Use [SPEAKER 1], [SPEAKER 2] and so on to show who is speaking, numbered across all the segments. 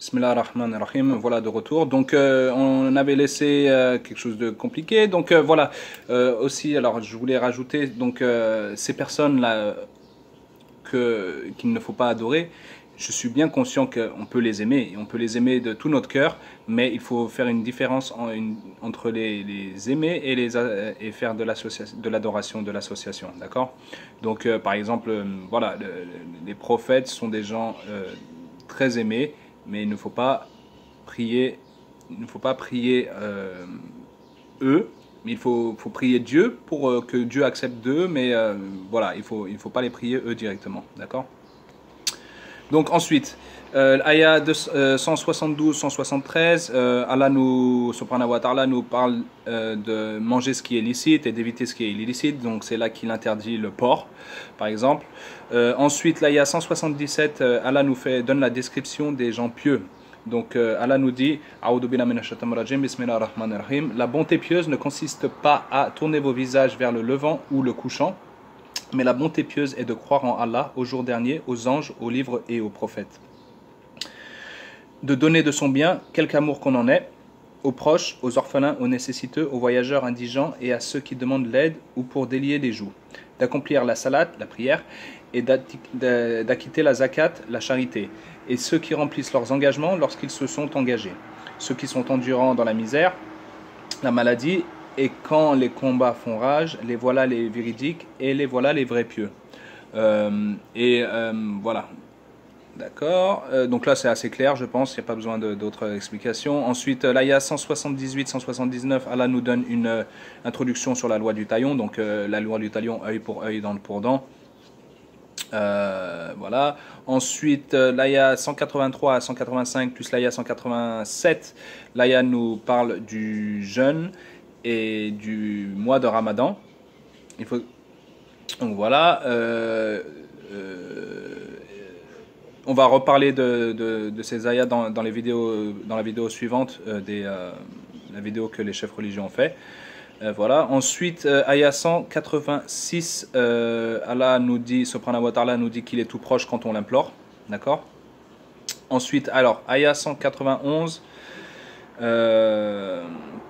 [SPEAKER 1] Bismillah ar-Rahman ar-Rahim, voilà de retour. Donc on avait laissé quelque chose de compliqué. Donc voilà, aussi, alors je voulais rajouter, donc ces personnes-là qu'il ne faut pas adorer, je suis bien conscient qu'on peut les aimer, et on peut les aimer de tout notre cœur, mais il faut faire une différence entre les aimer et faire de l'adoration, de l'association, d'accord? Donc par exemple, voilà, les prophètes sont des gens très aimés, mais il ne faut pas prier, eux, mais il faut prier Dieu pour que Dieu accepte d'eux, mais voilà, il faut pas les prier eux directement, d'accord? Donc ensuite, l'aya 172-173, Allah nous, subhanahu wa ta'ala, nous parle de manger ce qui est licite et d'éviter ce qui est illicite, donc c'est là qu'il interdit le porc, par exemple. Ensuite, l'aya 177, Allah nous donne la description des gens pieux. Donc Allah nous dit la bonté pieuse ne consiste pas à tourner vos visages vers le levant ou le couchant, mais la bonté pieuse est de croire en Allah, au jour dernier, aux anges, aux livres et aux prophètes. De donner de son bien, quelque amour qu'on en ait, aux proches, aux orphelins, aux nécessiteux, aux voyageurs indigents et à ceux qui demandent l'aide ou pour délier les joues. D'accomplir la salat, la prière, et d'acquitter la zakat, la charité. Et ceux qui remplissent leurs engagements lorsqu'ils se sont engagés. Ceux qui sont endurants dans la misère, la maladie, et quand les combats font rage, les voilà les véridiques et les voilà les vrais pieux. Voilà. D'accord. Donc là c'est assez clair, je pense, il n'y a pas besoin d'autres explications. Ensuite, l'aya 178-179, Allah nous donne une introduction sur la loi du talion. Donc la loi du talion, œil pour œil, dent pour dent. Voilà. Ensuite, l'aya 183 à 185 plus l'aya 187, l'aya nous parle du jeûne et du mois de Ramadan. Donc voilà. On va reparler de ces ayats dans la vidéo suivante, la vidéo que les chefs religieux ont fait. Voilà. Ensuite, ayah 186, Allah nous dit, subhanahu wa ta'ala nous dit qu'il est tout proche quand on l'implore. D'accord? Ensuite, alors, ayah 191,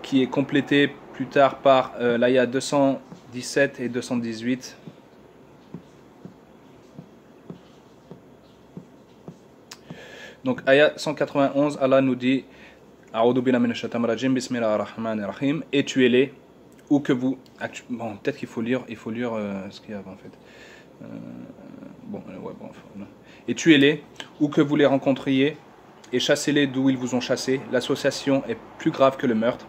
[SPEAKER 1] qui est complété plus tard par l'ayah 217 et 218. Donc, ayah 191, Allah nous dit A'udhu billahi minash shaitanir rajim, bismillahir rahmanir rahim, et tuez-les, ou que vous. Bon, peut-être qu'il faut lire ce qu'il y a en fait. Et tuez-les, ou que vous les rencontriez, et chassez-les d'où ils vous ont chassés. L'association est plus grave que le meurtre.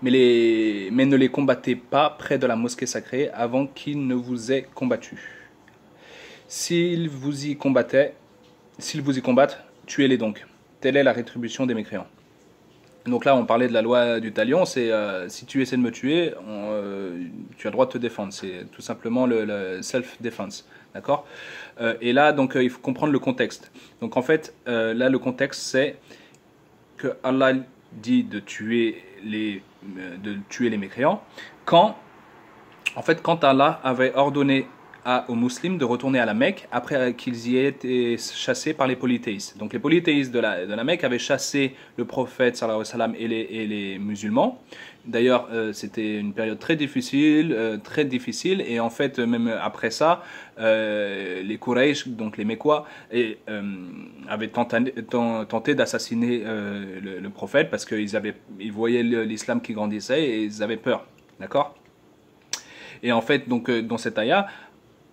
[SPEAKER 1] Mais ne les combattez pas près de la mosquée sacrée avant qu'ils ne vous aient combattu. S'ils vous y combattent, tuez-les donc. Telle est la rétribution des mécréants. Donc là, on parlait de la loi du talion, c'est si tu essaies de me tuer, tu as le droit de te défendre. C'est tout simplement le self-defense. D'accord? Et là, donc, il faut comprendre le contexte. Donc en fait, là, le contexte, c'est que Allah dit de tuer les mécréants quand Allah avait ordonné aux musulmans de retourner à la Mecque après qu'ils y aient été chassés par les polythéistes. Donc les polythéistes de la Mecque avaient chassé le prophète sallallahu alayhi wa sallam et les musulmans. D'ailleurs, c'était une période très difficile, et en fait, même après ça, les Quraysh, donc les Mécois, avaient tenté d'assassiner le prophète parce qu'ils voyaient l'islam qui grandissait et ils avaient peur. D'accord? Et en fait, donc, dans cette ayah,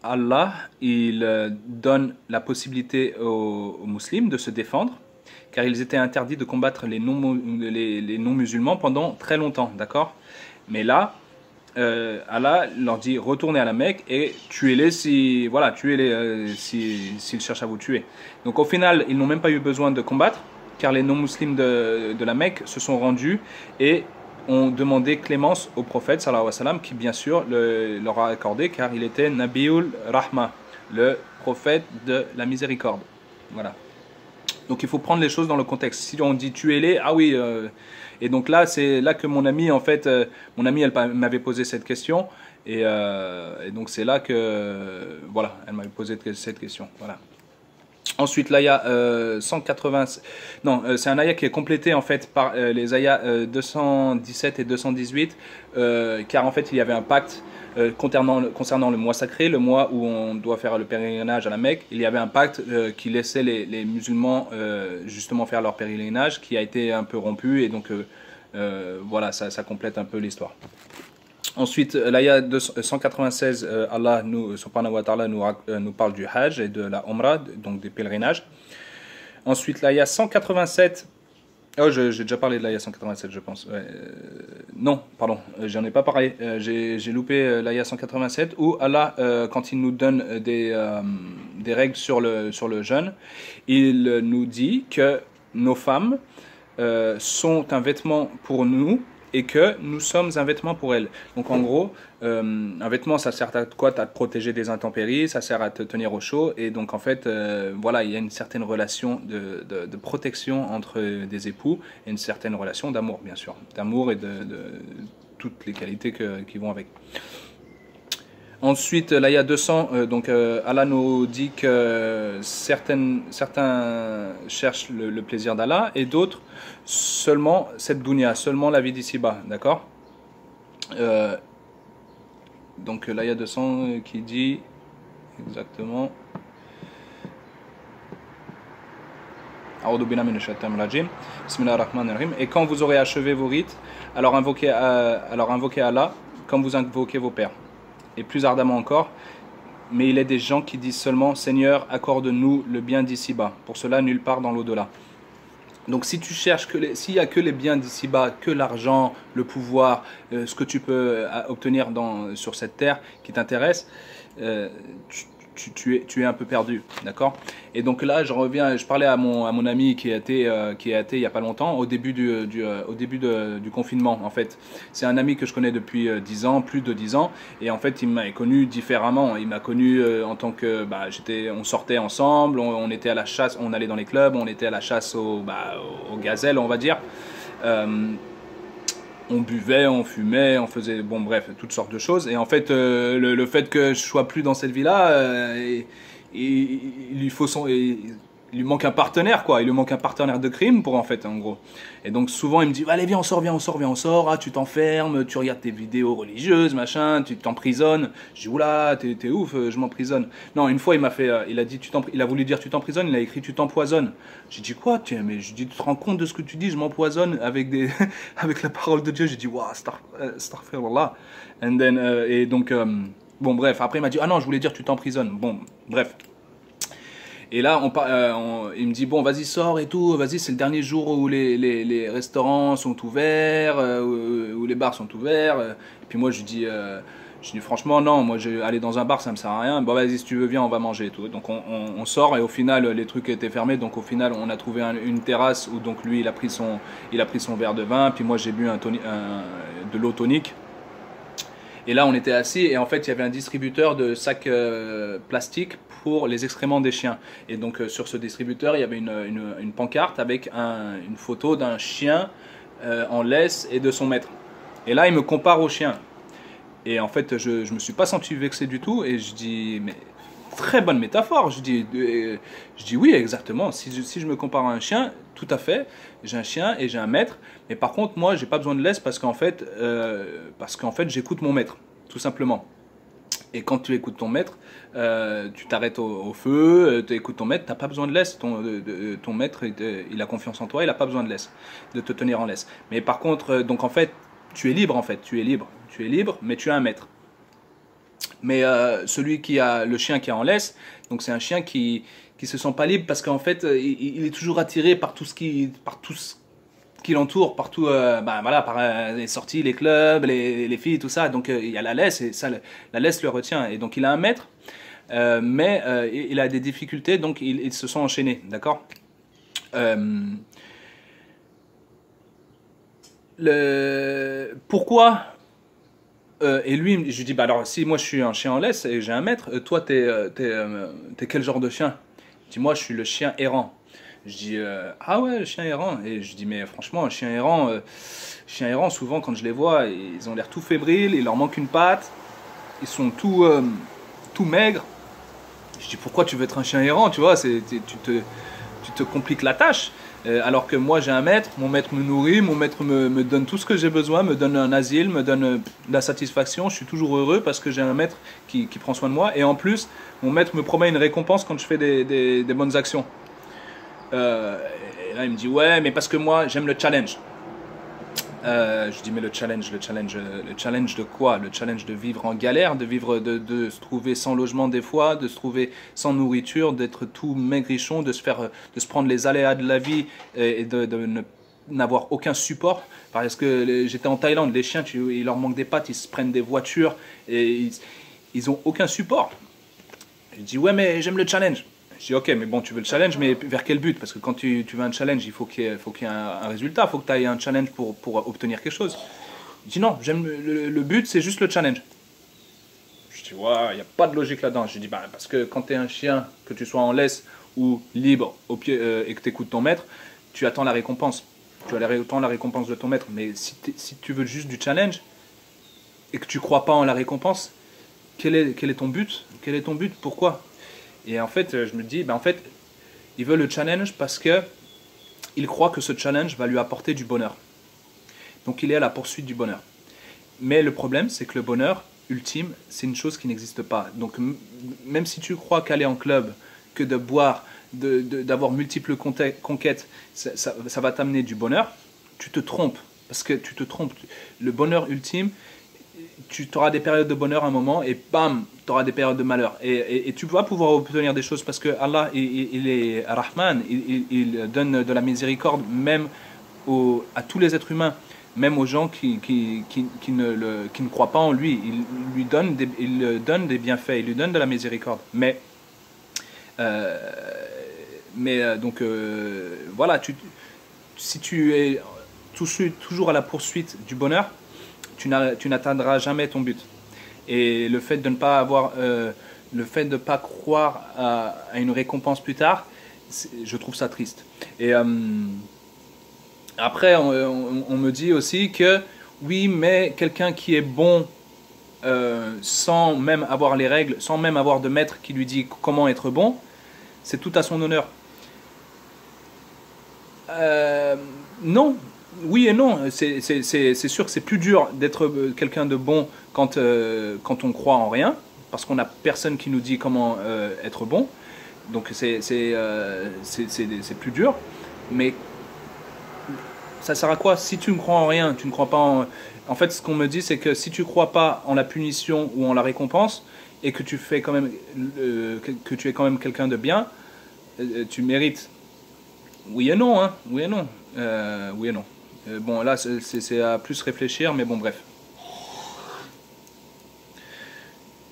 [SPEAKER 1] Allah, il donne la possibilité aux musulmans de se défendre, car ils étaient interdits de combattre les non-musulmans pendant très longtemps, d'accord? Mais là, Allah leur dit retournez à la Mecque et tuez-les s'ils cherchent à vous tuer. Donc au final, ils n'ont même pas eu besoin de combattre, car les non-musulmans de la Mecque se sont rendus et ont demandé clémence au prophète sallallahu alayhi wa sallam, qui bien sûr leur a accordé, car il était Nabiul Rahma, le prophète de la miséricorde. Voilà. Donc il faut prendre les choses dans le contexte. Si on dit tuez-les, ah oui, et donc là c'est là que mon amie elle m'avait posé cette question, et donc c'est là que voilà, elle m'avait posé cette question. Voilà. Ensuite, l'aya 180, non, c'est un aya qui est complété en fait par les ayats 217 et 218, car en fait il y avait un pacte concernant le mois sacré, le mois où on doit faire le pèlerinage à la Mecque. Il y avait un pacte qui laissait les musulmans justement faire leur pèlerinage, qui a été un peu rompu, et donc voilà, ça complète un peu l'histoire. Ensuite, l'aya 196, Allah subhanahu wa ta'ala nous parle du Hajj et de la Umrah, donc des pèlerinages. Ensuite, l'aya 187, oh, j'ai déjà parlé de l'aya 187, je pense. Non, pardon, j'en ai pas parlé. J'ai loupé l'aya 187 où Allah, quand il nous donne des règles sur le jeûne, il nous dit que nos femmes sont un vêtement pour nous, et que nous sommes un vêtement pour elles. Donc en gros, un vêtement, ça sert à quoi? À te protéger des intempéries, ça sert à te tenir au chaud, et donc en fait, voilà, il y a une certaine relation de protection entre des époux, et une certaine relation d'amour, bien sûr, d'amour et de toutes les qualités qui vont avec. Ensuite, l'aya 200, donc Allah nous dit que certains cherchent le plaisir d'Allah et d'autres seulement cette dunya, seulement la vie d'ici-bas, d'accord? Donc l'aya 200 qui dit exactement et quand vous aurez achevé vos rites, alors invoquez Allah comme vous invoquez vos pères. Et plus ardemment encore, mais il est des gens qui disent seulement Seigneur, accorde-nous le bien d'ici-bas. Pour cela, nulle part dans l'au-delà. Donc si tu cherches s'il n'y a que les biens d'ici-bas, que l'argent, le pouvoir, ce que tu peux obtenir sur cette terre qui t'intéresse, tu es un peu perdu, d'accord? Et donc là, je parlais à mon ami qui est athée il n'y a pas longtemps, au début du confinement, en fait. C'est un ami que je connais depuis 10 ans, plus de 10 ans, et en fait, il m'a connu différemment. Il m'a connu en tant que, on sortait ensemble, on était à la chasse, on allait dans les clubs, on était à la chasse aux gazelles, on va dire. On buvait, on fumait, on faisait, bon bref, toutes sortes de choses. Et en fait, le fait que je sois plus dans cette vie-là, il lui manque un partenaire, quoi. Il lui manque un partenaire de crime en fait, en gros. Et donc souvent, il me dit, allez, viens, on sort. Ah, tu t'enfermes, tu regardes tes vidéos religieuses, machin, tu t'emprisonnes. Je dis, oula, t'es ouf, je m'emprisonne. Non, une fois, il a dit, il a voulu dire tu t'emprisonnes, il a écrit tu t'empoisonnes. J'ai dit quoi? Tiens, mais je dis, tu te rends compte de ce que tu dis? Je m'empoisonne avec avec la parole de Dieu. J'ai dit, waouh, astaghfirullah. And then, et donc, bon, bref. Après, il m'a dit, ah non, je voulais dire tu t'emprisonnes. Bon, bref. Et là, il me dit, bon, vas-y, sors et tout, vas-y, c'est le dernier jour où les restaurants sont ouverts, où les bars sont ouverts. Et puis moi, je dis, franchement, non, moi, aller dans un bar, ça me sert à rien. Bon, vas-y, si tu veux, viens, on va manger et tout. Donc, on sort, et au final, les trucs étaient fermés. Donc, au final, on a trouvé une terrasse où, donc, lui, il a pris son verre de vin. Puis moi, j'ai bu de l'eau tonique. Et là, on était assis, et en fait, il y avait un distributeur de sacs plastiques pour les excréments des chiens. Et donc, sur ce distributeur, il y avait une pancarte avec une photo d'un chien en laisse et de son maître. Et là, il me compare au chien. Et en fait, je me suis pas senti vexé du tout, et je dis, mais très bonne métaphore. Je dis oui, exactement. Si je me compare à un chien, tout à fait. J'ai un chien et j'ai un maître. Mais par contre, moi, j'ai pas besoin de laisse parce qu'en fait, j'écoute mon maître, tout simplement. Et quand tu écoutes ton maître, tu t'arrêtes au feu, tu écoutes ton maître, tu n'as pas besoin de laisse. Ton maître, il a confiance en toi, il n'a pas besoin de laisse, de te tenir en laisse. Mais par contre, donc en fait, tu es libre, mais tu as un maître. Mais celui qui a le chien qui est en laisse, donc c'est un chien qui se sent pas libre parce qu'en fait, il est toujours attiré par tout ce qui l'entoure, partout, par les sorties, les clubs, les filles, tout ça. Donc il y a la laisse, et ça, la laisse le retient. Et donc il a un maître, mais il a des difficultés, donc ils se sont enchaînés, d'accord? Pourquoi et lui, je lui dis, alors si moi je suis un chien en laisse et j'ai un maître, toi t'es quel genre de chien? Il dit, moi je suis le chien errant. Je dis, ah ouais, le chien errant. Et je dis, mais franchement, un chien errant, souvent quand je les vois, ils ont l'air tout fébriles, il leur manque une patte, ils sont tout maigres. Je dis, pourquoi tu veux être un chien errant, tu vois, tu te compliques la tâche. Alors que moi j'ai un maître, mon maître me nourrit, mon maître me donne tout ce que j'ai besoin, me donne un asile, me donne de la satisfaction, je suis toujours heureux parce que j'ai un maître qui prend soin de moi. Et en plus, mon maître me promet une récompense quand je fais des bonnes actions. Et là il me dit, ouais, mais parce que moi j'aime le challenge. Je dis, mais le challenge de quoi? Le challenge de vivre en galère, de se trouver sans logement des fois, de se trouver sans nourriture, d'être tout maigrichon, de se prendre les aléas de la vie et n'avoir aucun support. Parce que j'étais en Thaïlande, les chiens, il leur manque des pattes, ils se prennent des voitures et ils ont aucun support. Je dis, ouais, mais j'aime le challenge. Je dis, ok, mais bon, tu veux le challenge, mais vers quel but? Parce que quand tu veux un challenge, il faut qu'il y ait un résultat, il faut que tu aies un challenge pour obtenir quelque chose. Je dis, non, j'aime le but, c'est juste le challenge. Je dis, ouais, il n'y a pas de logique là-dedans. Je dis, bah, parce que quand tu es un chien, que tu sois en laisse ou libre au pied, et que tu écoutes ton maître, tu attends la récompense. Tu attends la récompense de ton maître. Mais si tu veux juste du challenge et que tu ne crois pas en la récompense, quel est ton but? Quel est ton but? Pourquoi? Et en fait, je me dis, ben en fait, il veut le challenge parce que il croit que ce challenge va lui apporter du bonheur. Donc il est à la poursuite du bonheur. Mais le problème, c'est que le bonheur ultime, c'est une chose qui n'existe pas. Donc même si tu crois qu'aller en club, que de boire, d'avoir multiples conquêtes, ça va t'amener du bonheur, tu te trompes. Parce que tu te trompes. Le bonheur ultime, tu auras des périodes de bonheur à un moment et bam, tu auras des périodes de malheur. Et tu vas pouvoir obtenir des choses parce que Allah, il est Rahman, il donne de la miséricorde même à tous les êtres humains, même aux gens qui ne croient pas en lui. Il lui donne des bienfaits, il lui donne de la miséricorde. Donc voilà, si tu es toujours à la poursuite du bonheur, tu n'atteindras jamais ton but. Et le fait de ne pas le fait de pas croire à une récompense plus tard, je trouve ça triste. Et après, on me dit aussi que oui, mais quelqu'un qui est bon sans même avoir les règles, sans même avoir de maître qui lui dit comment être bon, c'est tout à son honneur. Non. Oui et non, c'est sûr que c'est plus dur d'être quelqu'un de bon quand on croit en rien, parce qu'on n'a personne qui nous dit comment être bon, donc c'est plus dur, mais ça sert à quoi? Si tu ne crois en rien, tu ne crois pas en... En fait, ce qu'on me dit, c'est que si tu ne crois pas en la punition ou en la récompense, et que tu fais quand même, que tu es quand même quelqu'un de bien, tu mérites. Oui et non, hein. Oui et non. Oui et non. Bon, là, c'est à plus réfléchir, mais bon, bref.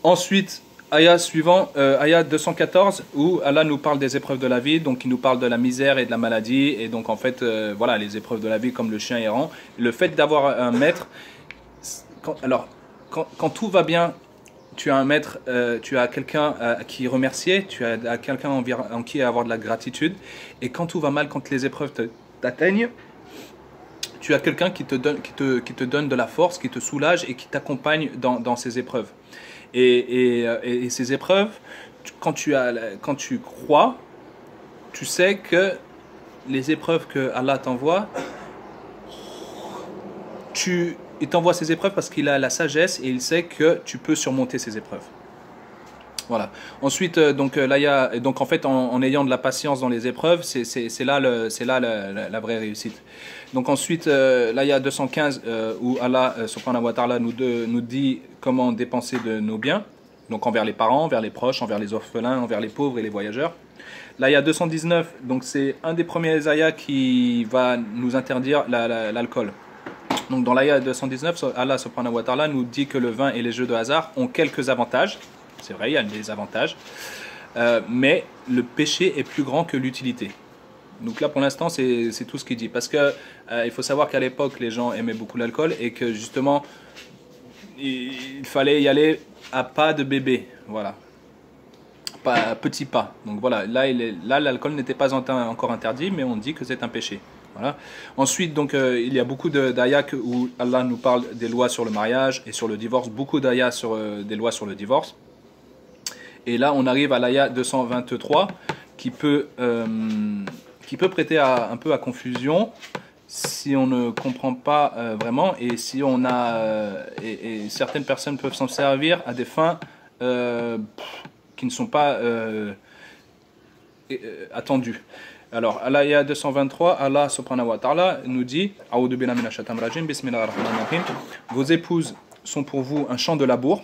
[SPEAKER 1] Ensuite, ayat suivant, ayat 214, où Allah nous parle des épreuves de la vie, donc il nous parle de la misère et de la maladie, et donc en fait, voilà, les épreuves de la vie comme le chien errant. Le fait d'avoir un maître, quand tout va bien, tu as un maître, tu as quelqu'un à qui remercier, tu as quelqu'un en qui avoir de la gratitude, et quand tout va mal, quand les épreuves t'atteignent, tu as quelqu'un qui te donne de la force, qui te soulage et qui t'accompagne dans ces épreuves. Et ces épreuves, quand tu crois, tu sais que les épreuves que Allah t'envoie, il t'envoie ces épreuves parce qu'il a la sagesse et il sait que tu peux surmonter ces épreuves. Voilà. Ensuite, donc en fait, en ayant de la patience dans les épreuves, c'est là la vraie réussite. Donc ensuite, l'aya 215 où Allah subhanahu wa ta'ala nous dit comment dépenser de nos biens, donc envers les parents, envers les proches, envers les orphelins, envers les pauvres et les voyageurs. L'aya 219, donc c'est un des premiers ayats qui va nous interdire l'alcool. Donc dans l'aya 219, Allah subhanahu wa ta'ala nous dit que le vin et les jeux de hasard ont quelques avantages. C'est vrai, il y a des avantages, mais le péché est plus grand que l'utilité. Donc là, pour l'instant, c'est tout ce qu'il dit. Parce que il faut savoir qu'à l'époque, les gens aimaient beaucoup l'alcool et que justement, il fallait y aller à pas de bébé, voilà, pas à petits pas. Donc voilà, là, l'alcool n'était pas encore interdit, mais on dit que c'est un péché. Voilà. Ensuite, donc, il y a beaucoup d'ayats où Allah nous parle des lois sur le mariage et sur le divorce, beaucoup d'ayats sur des lois sur le divorce. Et là, on arrive à l'aya 223 qui peut prêter un peu à confusion si on ne comprend pas vraiment et si on a et certaines personnes peuvent s'en servir à des fins qui ne sont pas attendues. Alors, à l'aya 223, Allah subhanahu wa ta'ala nous dit A'udhu billahi minash shaitanir rajim, bismillahir rahmanir rahim. Vos épouses sont pour vous un champ de labour.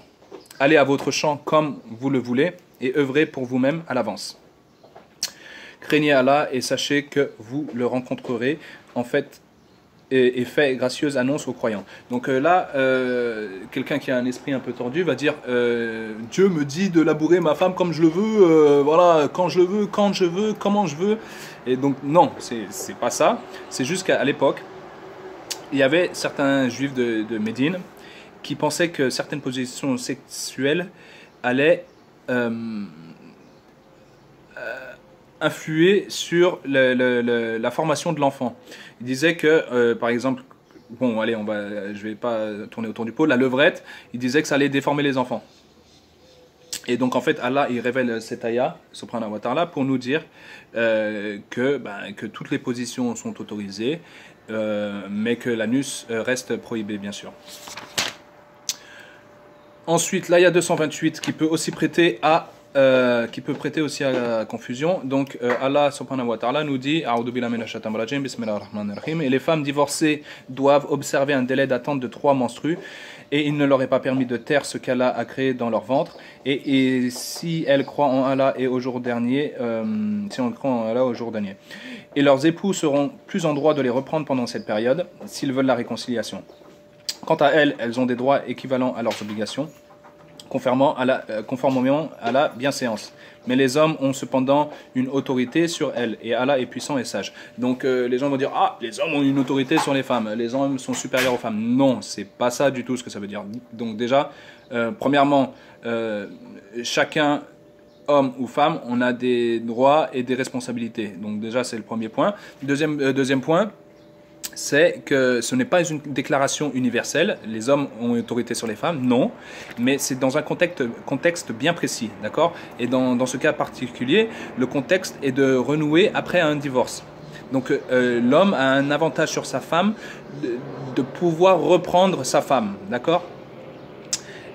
[SPEAKER 1] Allez à votre champ comme vous le voulez et œuvrez pour vous-même à l'avance. Craignez Allah et sachez que vous le rencontrerez en fait et fait gracieuse annonce aux croyants. Donc là, quelqu'un qui a un esprit un peu tordu va dire Dieu me dit de labourer ma femme comme je le veux, voilà, quand je le veux, quand je veux, comment je veux. Et donc non, c'est pas ça. C'est juste qu'à l'époque, il y avait certains juifs de Médine qui pensaient que certaines positions sexuelles allaient influer sur la formation de l'enfant. Il disait que, par exemple, bon, allez, je vais pas tourner autour du pot, la levrette, il disait que ça allait déformer les enfants. Et donc, en fait, Allah, il révèle cette ayah, subhanahu wa ta'ala, pour nous dire que toutes les positions sont autorisées, mais que l'anus reste prohibé, bien sûr. Ensuite, l'ayah 228 qui peut aussi prêter à confusion. Donc Allah subhanahu wa ta'ala nous dit A'udhu billahi minash shaitanir rajim, bismillahir rahmanir rahim. Et les femmes divorcées doivent observer un délai d'attente de 3 menstrues et il ne leur est pas permis de taire ce qu'Allah a créé dans leur ventre et si elles croient en Allah et au jour dernier et leurs époux seront plus en droit de les reprendre pendant cette période s'ils veulent la réconciliation. Quant à elles, elles ont des droits équivalents à leurs obligations, conformément à la bienséance. Mais les hommes ont cependant une autorité sur elles, et Allah est puissant et sage. Donc les gens vont dire, ah, les hommes ont une autorité sur les femmes, les hommes sont supérieurs aux femmes. Non, c'est pas ça du tout ce que ça veut dire. Donc déjà, premièrement, chacun, homme ou femme, on a des droits et des responsabilités. Donc déjà, c'est le premier point. Deuxième point, c'est que ce n'est pas une déclaration universelle, les hommes ont une autorité sur les femmes, non, mais c'est dans un contexte bien précis, d'accord. Et dans ce cas particulier, le contexte est de renouer après un divorce. Donc l'homme a un avantage sur sa femme de pouvoir reprendre sa femme, d'accord.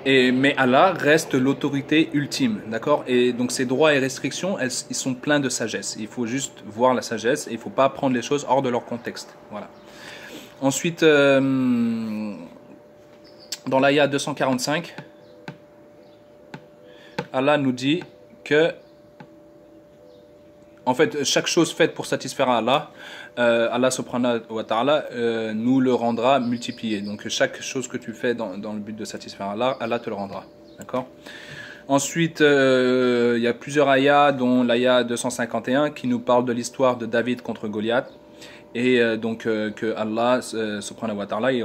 [SPEAKER 1] Mais Allah reste l'autorité ultime, d'accord. Et donc ces droits et restrictions, ils sont pleins de sagesse. Il faut juste voir la sagesse et il ne faut pas prendre les choses hors de leur contexte, voilà. Ensuite, dans l'ayah 245, Allah nous dit que, en fait, chaque chose faite pour satisfaire Allah, Allah subhanahu wa ta'ala nous le rendra multiplié. Donc chaque chose que tu fais dans le but de satisfaire Allah, Allah te le rendra. D'accord ? Ensuite, il y a plusieurs ayahs, dont l'ayah 251 qui nous parle de l'histoire de David contre Goliath. Et donc que Allah subhanahu wa ta'ala il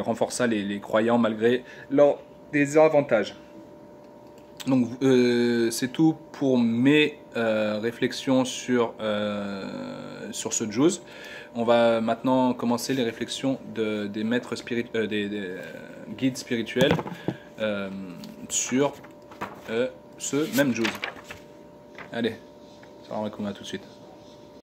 [SPEAKER 1] renforça les croyants malgré leurs désavantages. Donc c'est tout pour mes réflexions sur ce juz. On va maintenant commencer les réflexions des maîtres des guides spirituels sur ce même juz. Allez, salam alaikum, à tout de suite.